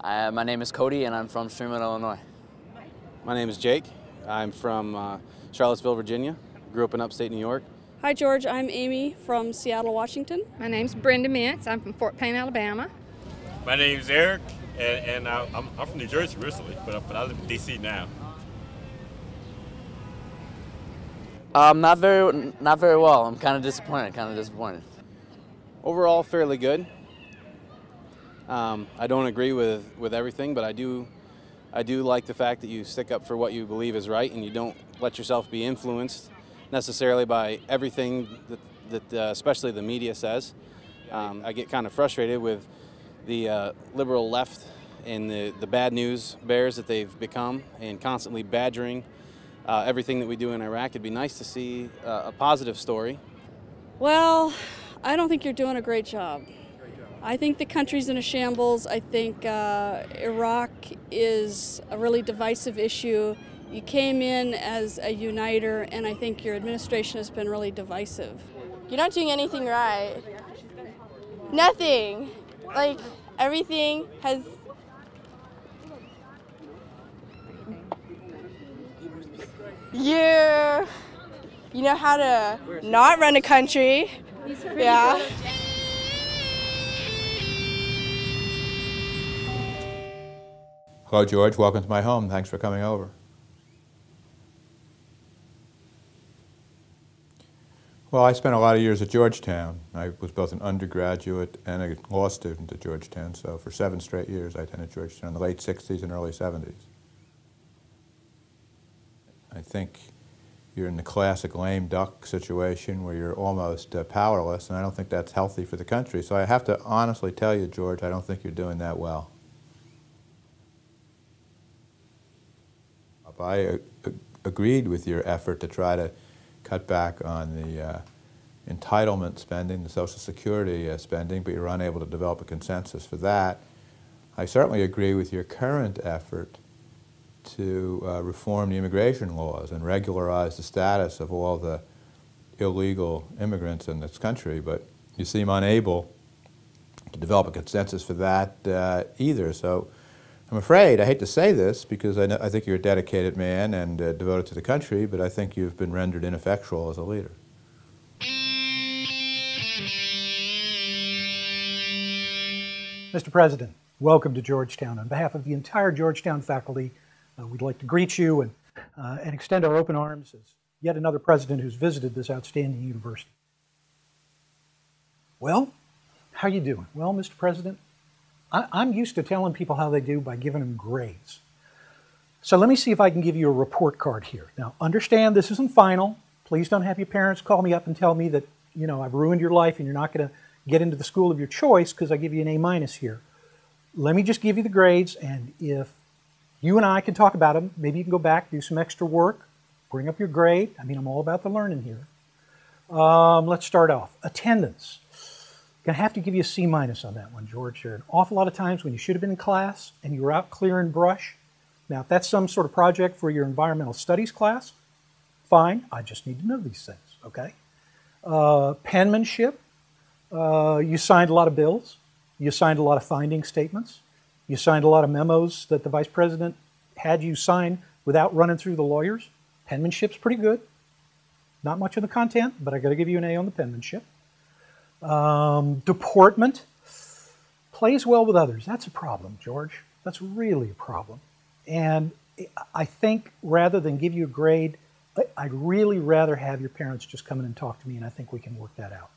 My name is Cody, and I'm from Streamwood, Illinois. My name is Jake. I'm from Charlottesville, Virginia. Grew up in upstate New York. Hi, George. I'm Amy from Seattle, Washington. My name's Brenda Mintz. I'm from Fort Payne, Alabama. My name's Eric, and I'm from New Jersey originally, but I live in D.C. now. Not very well. I'm kind of disappointed. Overall, fairly good. I don't agree with everything, but I do like the fact that you stick up for what you believe is right, and you don't let yourself be influenced necessarily by everything that especially the media says. I get kind of frustrated with the liberal left and the bad news bears that they've become, and constantly badgering everything that we do in Iraq. It'd be nice to see a positive story. Well, I don't think you're doing a great job. I think the country's in a shambles. I think Iraq is a really divisive issue. You came in as a uniter, and I think your administration has been really divisive. You're not doing anything right. Nothing. Like, everything has... You know how to not run a country. Yeah. Hello, George. Welcome to my home. Thanks for coming over. Well, I spent a lot of years at Georgetown. I was both an undergraduate and a law student at Georgetown, so for 7 straight years I attended Georgetown in the late 60s and early 70s. I think you're in the classic lame duck situation where you're almost powerless, and I don't think that's healthy for the country. So I have to honestly tell you, George, I don't think you're doing that well. I agreed with your effort to try to cut back on the entitlement spending, the Social Security spending, but you're unable to develop a consensus for that. I certainly agree with your current effort to reform the immigration laws and regularize the status of all the illegal immigrants in this country, but you seem unable to develop a consensus for that either. So I'm afraid, I hate to say this because I think you're a dedicated man and devoted to the country, but I think you've been rendered ineffectual as a leader. Mr. President, welcome to Georgetown. On behalf of the entire Georgetown faculty, we'd like to greet you and extend our open arms as yet another president who's visited this outstanding university. Well, how you doing? Well, Mr. President, I'm used to telling people how they do by giving them grades. So let me see if I can give you a report card here. Now, understand this isn't final. Please don't have your parents call me up and tell me that, you know, I've ruined your life and you're not going to get into the school of your choice because I give you an A- here. Let me just give you the grades, and if you and I can talk about them, maybe you can go back, do some extra work, bring up your grade. I mean, I'm all about the learning here. Let's start off. Attendance. Gonna have to give you a C- on that one, George. There are an awful lot of times when you should have been in class and you were out clearing brush. Now, if that's some sort of project for your environmental studies class, fine. I just need to know these things, okay? Penmanship. You signed a lot of bills. You signed a lot of finding statements. You signed a lot of memos that the Vice President had you sign without running through the lawyers. Penmanship's pretty good. Not much of the content, but I got to give you an A on the penmanship. Deportment. Plays well with others. That's a problem, George. That's really a problem. And I think rather than give you a grade, I'd really rather have your parents just come in and talk to me, and I think we can work that out.